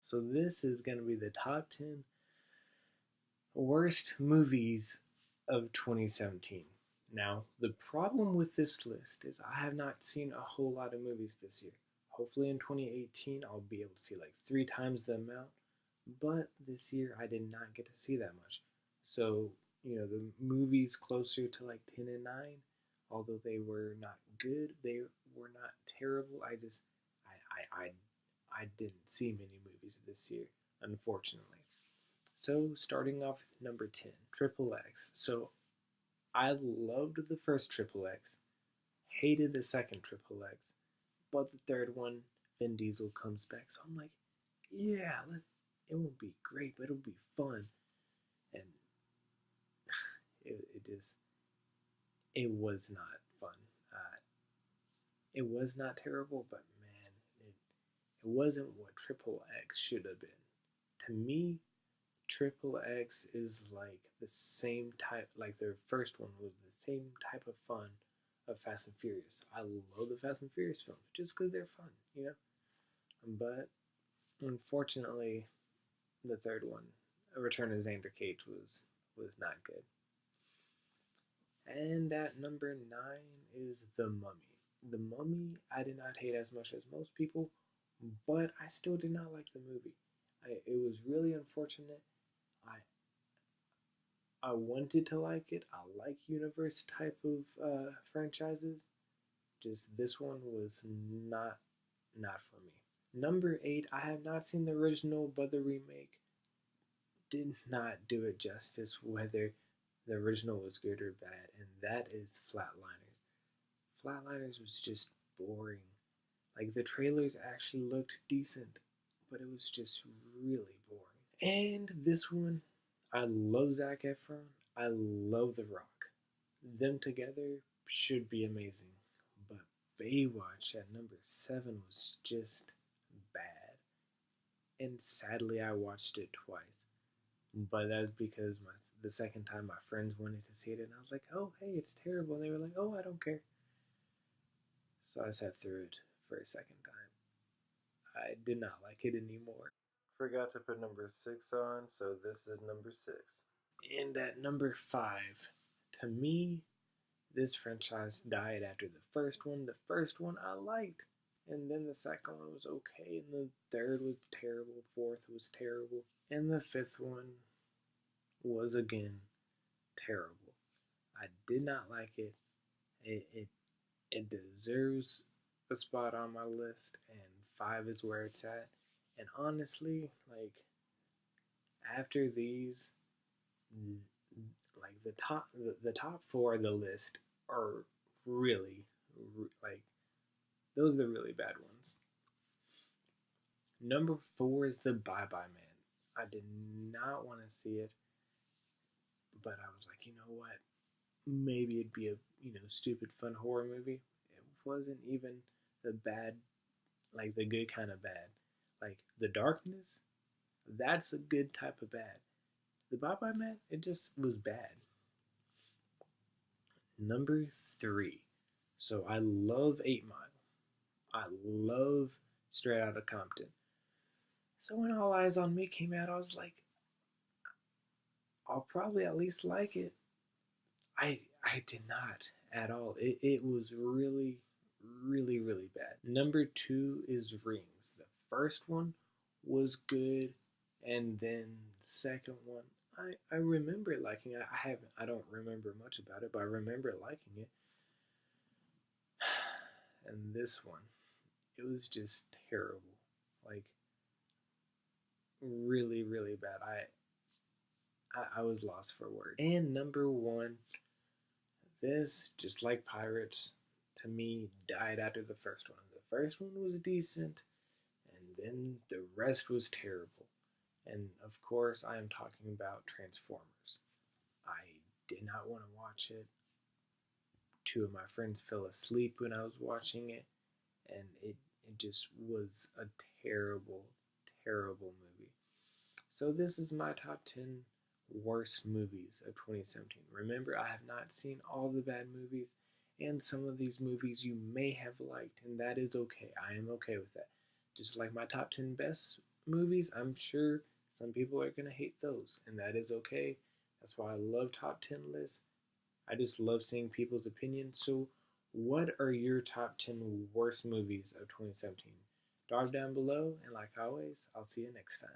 So this is going to be the top 10 worst movies of 2017. Now, the problem with this list is I have not seen a whole lot of movies this year. Hopefully in 2018 I'll be able to see like 3 times the amount, but this year I did not get to see that much. So, the movies closer to like 10 and 9, although they were not good, they were not terrible. I didn't see many movies this year, unfortunately. So, starting off with number 10, Triple X. So, I loved the first Triple X, hated the second Triple X, but the third one, Vin Diesel comes back. So, I'm like, yeah, it won't be great, but it'll be fun. And it just, it was not fun. It was not terrible, but man, it wasn't what Triple X should have been. To me, Triple X is like the same type, like their first one was the same type of fun of Fast and Furious. I love the Fast and Furious films just because they're fun. But unfortunately, the third one, A Return of Xander Cage, was not good. And at number 9 is The Mummy. The Mummy, I did not hate as much as most people, but I still did not like the movie. It was really unfortunate. I I wanted to like it. I like universe type of franchises. Just this one was not for me. Number 8, I have not seen the original, but the remake did not do it justice. Whether the original was good or bad, and that is Flatliners. Flatliners was just boring. Like the trailers actually looked decent, but it was just really boring. And this one, I love Zac Efron. I love The Rock. Them together should be amazing. But Baywatch at number 7 was just bad. And sadly, I watched it twice. But that's because the second time my friends wanted to see it, and I was like, oh, hey, it's terrible. And they were like, oh, I don't care. So I sat through it for a second time. I did not like it anymore. Forgot to put number 6 on, so this is number 6. And at number 5, to me, this franchise died after the first one. The first one I liked, and then the second one was okay, and the third was terrible, fourth was terrible, and the fifth one was again terrible. I did not like it. It it, it deserves a spot on my list, and 5 is where it's at. And honestly, like after these, like the top 4 of the list are really like those are the really bad ones. Number 4 is the Bye Bye Man. I did not want to see it, but I was like, you know what? Maybe it'd be a stupid fun horror movie. It wasn't even the bad, like the good kind of bad. Like The Darkness, that's a good type of bad. The Bye Bye Man, it just was bad. Number 3. So I love 8 Mile. I love Straight Outta Compton. So when All Eyes on Me came out, I was like, I'll probably at least like it. I did not at all. It was really, really, really bad. Number 2 is Rings. The first one was good, and then the second one, I remember liking it. I don't remember much about it, but I remember liking it. And this one, it was just terrible. Like really, really bad. I was lost for words. And number 1, this, just like Pirates, to me, died after the first one. The first one was decent, and then the rest was terrible. And of course, I am talking about Transformers. I did not want to watch it. 2 of my friends fell asleep when I was watching it, and it just was a terrible, terrible movie. So this is my top 10 worst movies of 2017. Remember, I have not seen all the bad movies, and some of these movies you may have liked, and that is okay. I am okay with that. Just like my top 10 best movies, I'm sure some people are going to hate those, and that is okay. That's why I love top 10 lists. I just love seeing people's opinions. So, what are your top 10 worst movies of 2017? Drop down below, and like always, I'll see you next time.